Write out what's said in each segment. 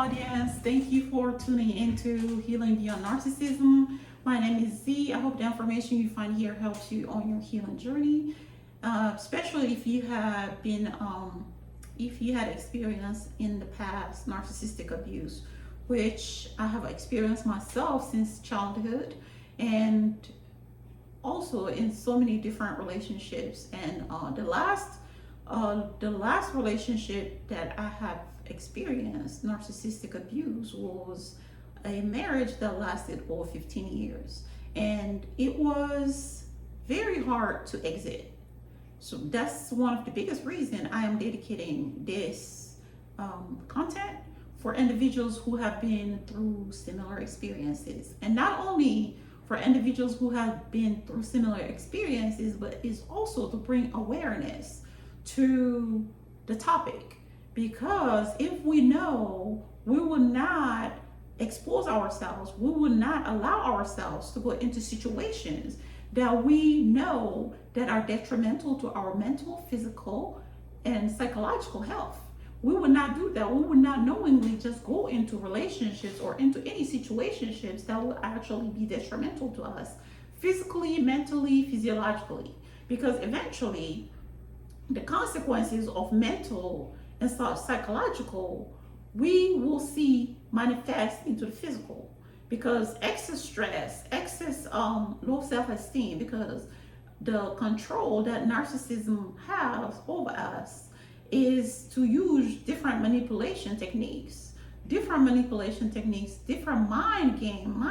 audience. Thank you for tuning into Healing Beyond Narcissism. My name is Z. I hope the information you find here helps you on your healing journey, especially if you have if you had experienced in the past narcissistic abuse, which I have experienced myself since childhood, and also in so many different relationships. And the last relationship that I have experienced narcissistic abuse was a marriage that lasted over 15 years, and it was very hard to exit. So that's one of the biggest reasons I am dedicating this content for individuals who have been through similar experiences, and not only for individuals who have been through similar experiences, but is also to bring awareness to the topic. Because if we know, we will not expose ourselves, we will not allow ourselves to go into situations that we know that are detrimental to our mental, physical, and psychological health. We would not do that. We would not knowingly just go into relationships or into any situationships that will actually be detrimental to us physically, mentally, physiologically. Because eventually, the consequences of mental and psychological, we will see manifest into the physical. Because excess stress, excess low self-esteem, because the control that narcissism has over us is to use different manipulation techniques, different mind game,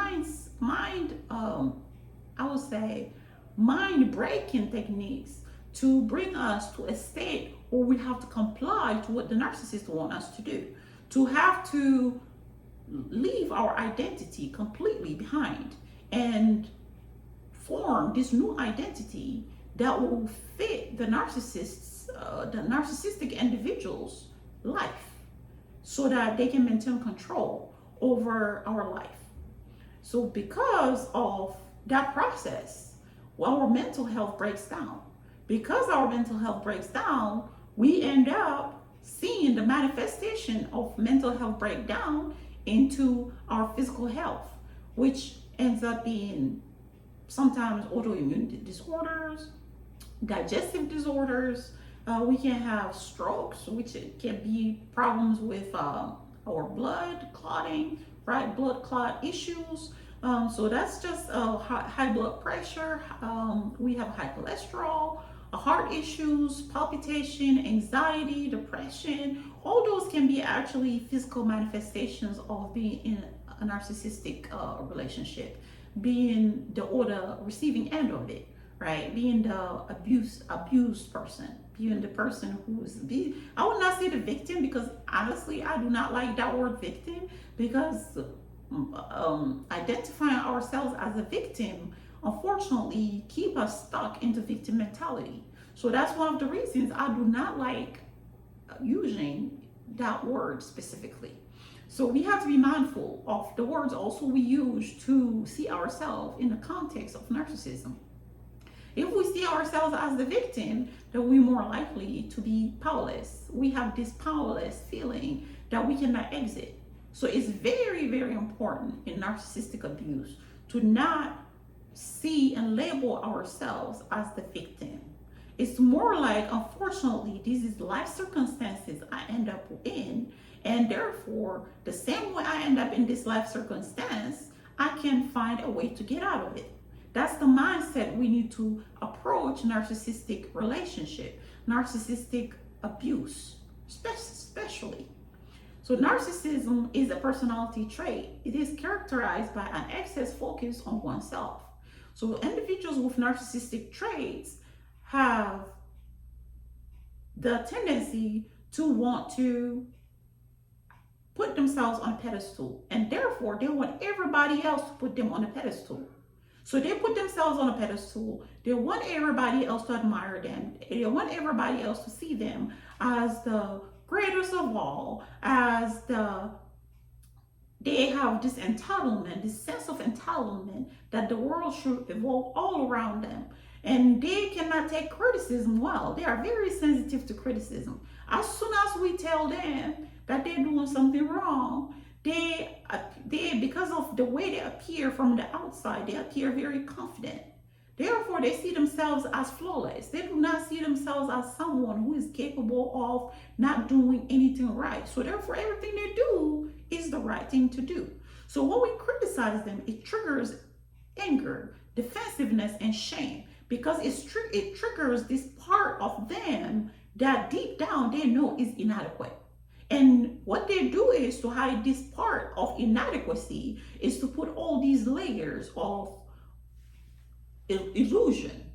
I would say, mind breaking techniques to bring us to a state where we have to comply to what the narcissist want us to do, to have to leave our identity completely behind and form this new identity that will fit the narcissistic individual's life, so that they can maintain control over our life. So because of that process, our mental health breaks down. Because our mental health breaks down, we end up seeing the manifestation of mental health breakdown into our physical health, which ends up being sometimes autoimmune disorders, digestive disorders. We can have strokes, which can be problems with our blood clotting, right? Blood clot issues. So that's just high blood pressure. We have high cholesterol, heart issues, palpitation, anxiety, depression. All those can be actually physical manifestations of being in a narcissistic relationship, being the receiving end of it, right? Being the abused person, being the person who's I would not say the victim, because honestly, I do not like that word victim, because identifying ourselves as a victim, unfortunately, keep us stuck into victim mentality. So that's one of the reasons I do not like using that word specifically. So we have to be mindful of the words also we use to see ourselves in the context of narcissism. If we see ourselves as the victim, then we're more likely to be powerless. We have this powerless feeling that we cannot exit. So it's very, very important in narcissistic abuse to not see and label ourselves as the victim. It's more like, unfortunately, this is life circumstances I end up in, and therefore, the same way I end up in this life circumstance, I can find a way to get out of it. That's the mindset we need to approach narcissistic relationship, narcissistic abuse, especially. So narcissism is a personality trait. It is characterized by an excess focus on oneself. So individuals with narcissistic traits have the tendency to want to put themselves on a pedestal, and therefore they want everybody else to put them on a pedestal. So they put themselves on a pedestal. They want everybody else to admire them. They want everybody else to see them as the greatest of all, they have this entitlement, this sense of entitlement that the world should evolve all around them. And they cannot take criticism well. They are very sensitive to criticism. As soon as we tell them that they're doing something wrong, appear from the outside, they appear very confident. Therefore, they see themselves as flawless. They do not see themselves as someone who is capable of not doing anything right. So therefore, everything they do is the right thing to do. So when we criticize them, it triggers anger, defensiveness, and shame, because it triggers this part of them that deep down they know is inadequate. And what they do is to hide this part of inadequacy, is to put all these layers of illusion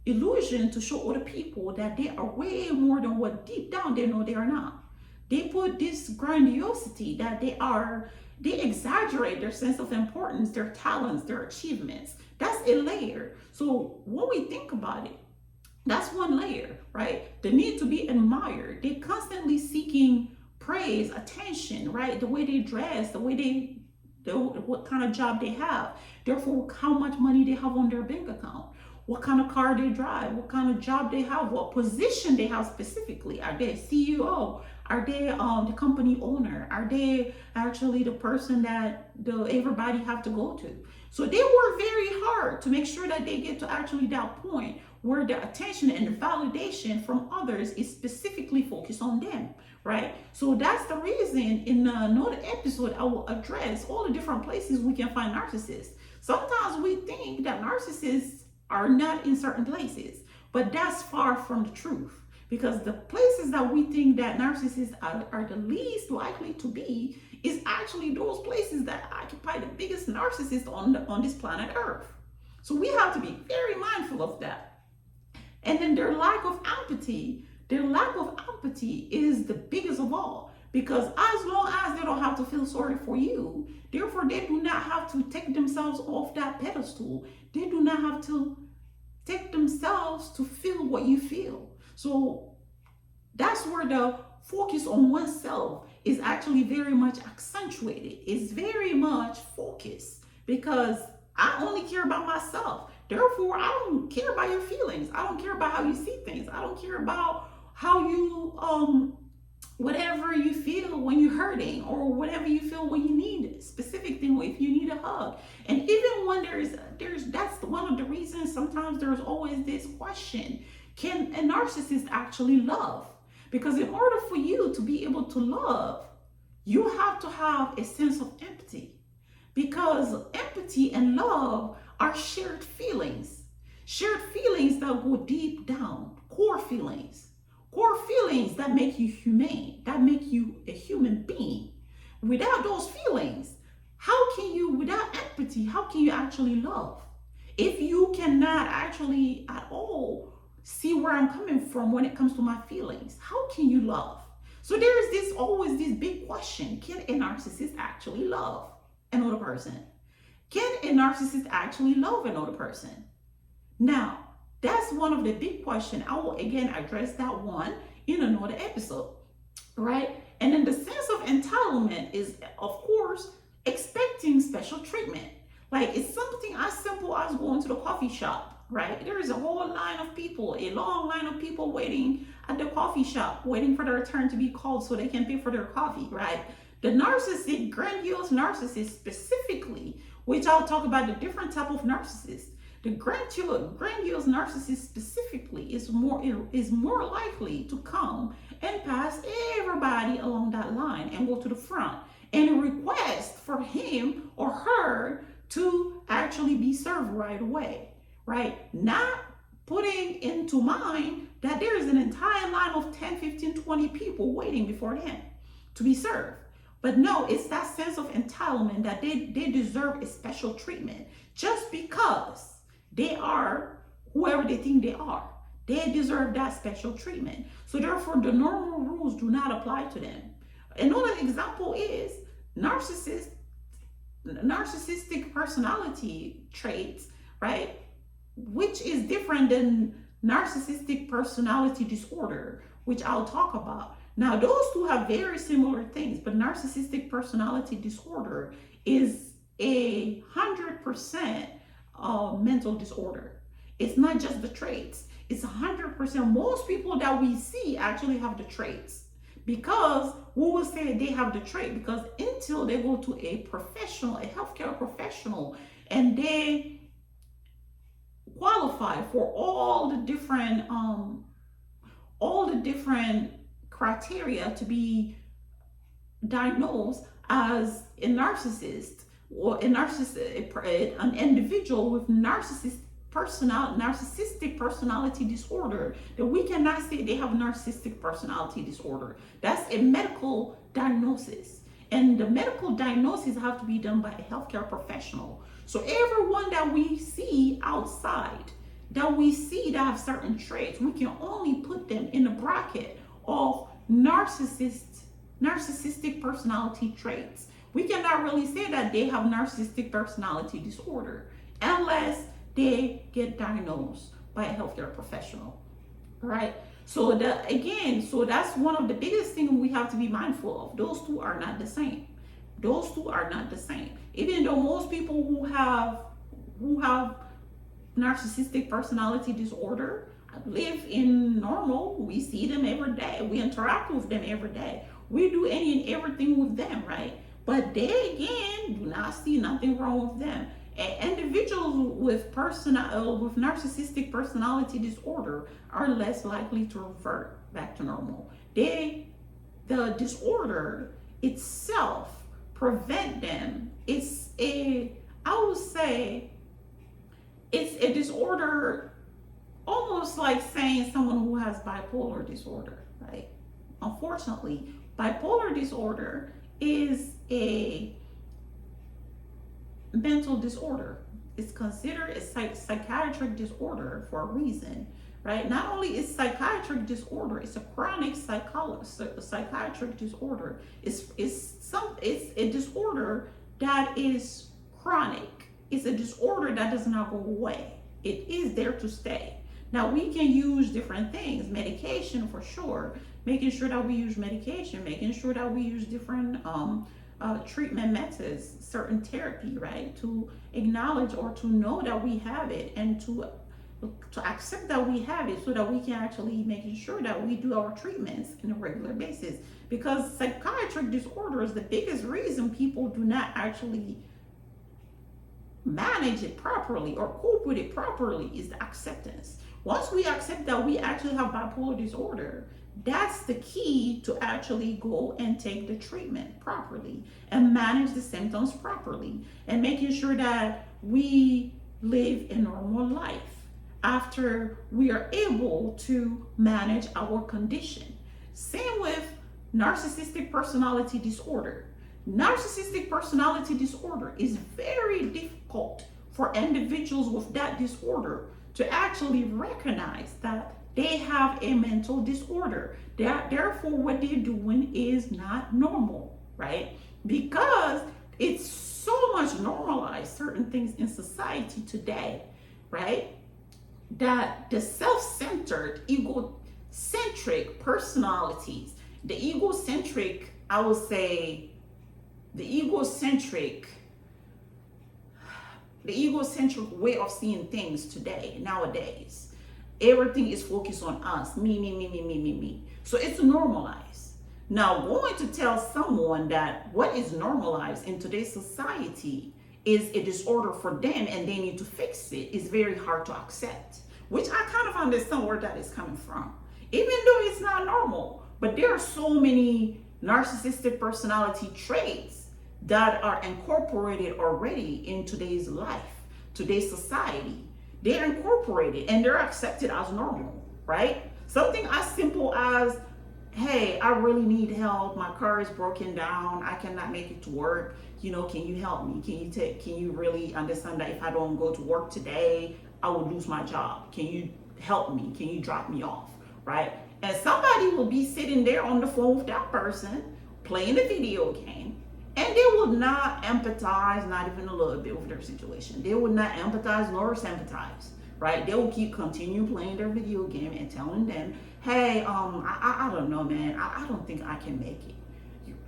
to show other people that they are way more than what deep down they know they are not. They put this grandiosity that they exaggerate their sense of importance, their talents, their achievements. That's a layer. So when we think about it, that's one layer, right? The need to be admired. They're constantly seeking praise, attention, right? The way they dress, the way what kind of job they have, therefore how much money they have on their bank account, what kind of car they drive, what kind of job they have, what position they have specifically. Are they CEO? Are they the company owner? Are they actually the person that everybody have to go to? So they work very hard to make sure that they get to actually that point where the attention and the validation from others is specifically focused on them, right? So that's the reason in another episode I will address all the different places we can find narcissists. Sometimes we think that narcissists are not in certain places, but that's far from the truth, because the places that we think that narcissists are the least likely to be is actually those places that occupy the biggest narcissists on this planet Earth. So we have to be very mindful of that. And then their lack of empathy is the biggest of all, because as long as they don't have to feel sorry for you, therefore they do not have to take themselves off that pedestal. They do not have to take themselves to feel what you feel. So that's where the focus on oneself is actually very much accentuated. It's very much focused, because I only care about myself. Therefore, I don't care about your feelings. I don't care about how you see things. I don't care about how you, whatever you feel when you're hurting, or whatever you feel when you need a specific thing, or if you need a hug. And even when that's one of the reasons sometimes there's always this question: can a narcissist actually love? Because in order for you to be able to love, you have to have a sense of empathy, because empathy and love are shared feelings that go deep down, core feelings that make you humane, that make you a human being. Without those feelings, without empathy, how can you actually love? If you cannot actually at all see where I'm coming from when it comes to my feelings, how can you love? So there is always this big question: can a narcissist actually love another person? Can a narcissist actually love another person? Now, that's one of the big questions. I will again address that one in another episode, right? And then the sense of entitlement is, of course, expecting special treatment. Like, it's something as simple as going to the coffee shop, right? There is a whole line of people, a long line of people waiting at the coffee shop, waiting for their turn to be called so they can pay for their coffee, right? The narcissistic, grandiose narcissist specifically, which I'll talk about the different type of narcissists. The grandiose narcissist specifically is more likely to come and pass everybody along that line and go to the front and request for him or her to actually be served right away, right? Not putting into mind that there is an entire line of 10, 15, 20 people waiting before them to be served. But no, it's that sense of entitlement that they deserve a special treatment just because they are whoever they think they are. They deserve that special treatment. So therefore, the normal rules do not apply to them. Another example is narcissistic personality traits, right? Which is different than narcissistic personality disorder, which I'll talk about. Now, those two have very similar things, but narcissistic personality disorder is 100% mental disorder. It's not just the traits. It's 100%. Most people that we see actually have the traits. because we will say they have the trait, because until they go to a professional, a healthcare professional, and they qualify for all the different criteria to be diagnosed as a narcissist, or an individual with narcissistic personality disorder, that we cannot say they have narcissistic personality disorder. That's a medical diagnosis, and the medical diagnosis have to be done by a healthcare professional. So everyone that we see outside, that we see that have certain traits, we can only put them in the bracket of narcissistic personality traits. We cannot really say that they have narcissistic personality disorder unless they get diagnosed by a healthcare professional. All right. So that's one of the biggest things we have to be mindful of. Those two are not the same. Those two are not the same. Even though most people who have narcissistic personality disorder live in normal, we see them every day, we interact with them every day, we do any and everything with them, right? But they again do not see nothing wrong with them. And individuals with narcissistic personality disorder are less likely to revert back to normal. The disorder itself prevent them. I would say it's a disorder, almost like saying someone who has bipolar disorder, right? Unfortunately, bipolar disorder is a mental disorder. It's considered a psychiatric disorder for a reason, right? Not only is psychiatric disorder, it's a chronic psychiatric disorder. It's a disorder that is chronic. It's a disorder that does not go away. It is there to stay. Now, we can use different things, medication for sure, making sure that we use medication, making sure that we use different treatment methods, certain therapy, right, to acknowledge or to know that we have it, and to accept that we have it, so that we can actually making sure that we do our treatments on a regular basis. Because psychiatric disorder is the biggest reason people do not actually manage it properly or cope with it properly is the acceptance. Once we accept that we actually have bipolar disorder, that's the key to actually go and take the treatment properly and manage the symptoms properly, and making sure that we live a normal life after we are able to manage our condition. Same with narcissistic personality disorder. Narcissistic personality disorder is very difficult for individuals with that disorder to actually recognize that they have a mental disorder. Therefore, what they're doing is not normal, right? Because it's so much normalized, certain things in society today, right? That the self-centered, egocentric personalities, the egocentric way of seeing things today, nowadays, everything is focused on us, me. So it's normalized. Now, going to tell someone that what is normalized in today's society is a disorder for them and they need to fix it is very hard to accept, which I kind of understand where that is coming from. Even though it's not normal, but there are so many narcissistic personality traits that are incorporated already in today's life, today's society. They're incorporated and they're accepted as normal, right? Something as simple as, hey, I really need help. My car is broken down. I cannot make it to work. Can you help me? Can you really understand that if I don't go to work today, I will lose my job? Can you help me? Can you drop me off, right? And somebody will be sitting there on the phone with that person, playing a video game, and they will not empathize, not even a little bit, with their situation. They will not empathize nor sympathize, right? They will continue playing their video game and telling them, hey, I don't know, man. I don't think I can make it.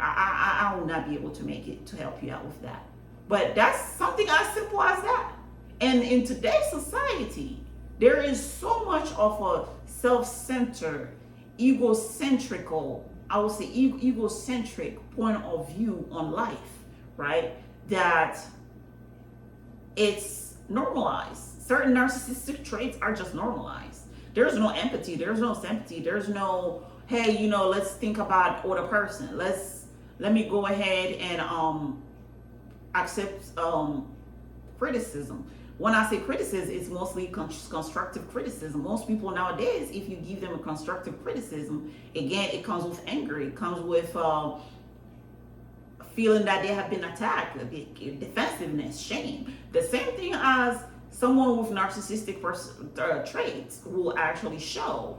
I will not be able to make it to help you out with that. But that's something as simple as that. And in today's society, there is so much of a self-centered, egocentrical I would say, egocentric point of view on life, right? That it's normalized. Certain narcissistic traits are just normalized. There's no empathy, there's no sympathy, there's no, hey, let's think about other person. Let me go ahead and accept criticism. When I say criticism, it's mostly constructive criticism. Most people nowadays, if you give them a constructive criticism, again, it comes with anger. It comes with feeling that they have been attacked, defensiveness, shame. The same thing as someone with narcissistic traits will actually show,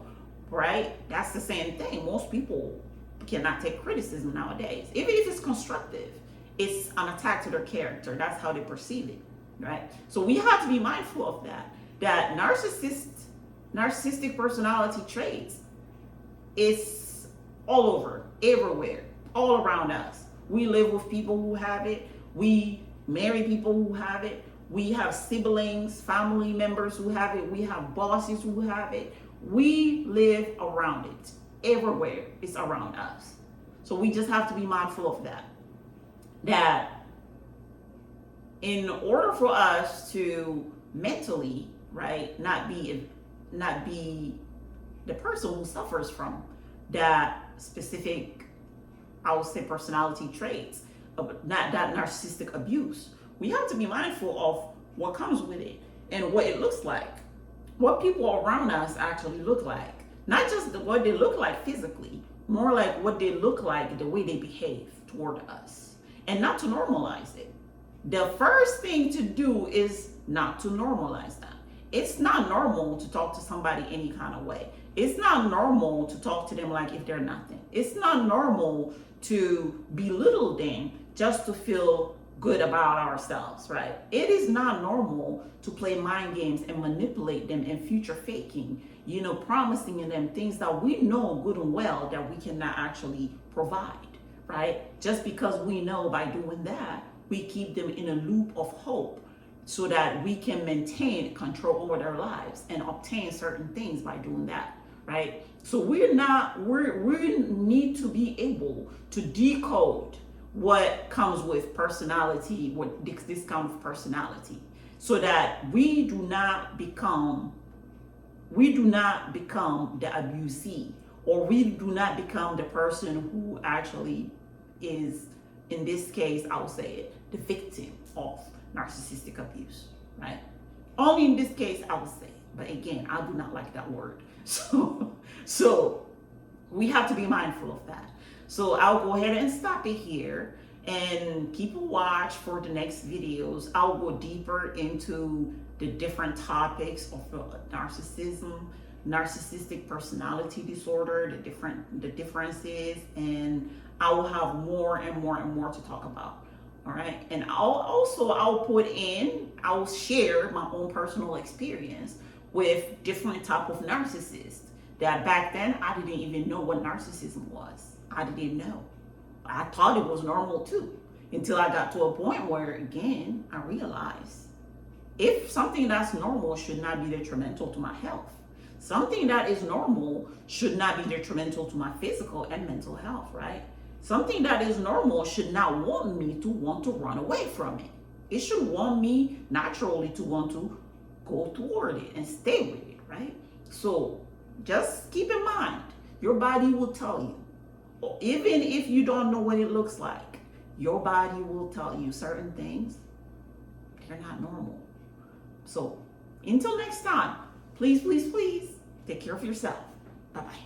right? That's the same thing. Most people cannot take criticism nowadays. Even if it's constructive, it's an attack to their character. That's how they perceive it. Right? So we have to be mindful of that narcissistic personality traits is all over, everywhere, all around us. We live with people who have it. We marry people who have it. We have siblings, family members who have it. We have bosses who have it. We live around it. Everywhere it's around us. So we just have to be mindful of that in order for us to mentally, right, not be the person who suffers from that specific, I would say, personality traits, not that narcissistic abuse, we have to be mindful of what comes with it and what it looks like, what people around us actually look like, not just what they look like physically, more like what they look like, the way they behave toward us, and not to normalize it. The first thing to do is not to normalize that. It's not normal to talk to somebody any kind of way. It's not normal to talk to them like if they're nothing. It's not normal to belittle them just to feel good about ourselves, right? It is not normal to play mind games and manipulate them and future faking, promising them things that we know good and well that we cannot actually provide, right? Just because we know by doing that, we keep them in a loop of hope so that we can maintain control over their lives and obtain certain things by doing that, right? So we need to be able to decode what comes with personality, what this kind of personality, so that we do not become the abusee, or we do not become the person who actually is, in this case, I will say it, the victim of narcissistic abuse, right? Only in this case, I would say, but again, I do not like that word. So we have to be mindful of that. So I'll go ahead and stop it here and keep a watch for the next videos. I'll go deeper into the different topics of narcissism, narcissistic personality disorder, the differences, and I will have more and more and more to talk about. All right. And I'll share my own personal experience with different type of narcissists that back then I didn't even know what narcissism was. I didn't know. I thought it was normal too, until I got to a point where, again, I realized if something that's normal should not be detrimental to my health, something that is normal should not be detrimental to my physical and mental health, right? Something that is normal should not want me to want to run away from it. It should want me naturally to want to go toward it and stay with it, right? So just keep in mind, your body will tell you, even if you don't know what it looks like, your body will tell you certain things, they're not normal. So until next time, please, please, please take care of yourself. Bye-bye.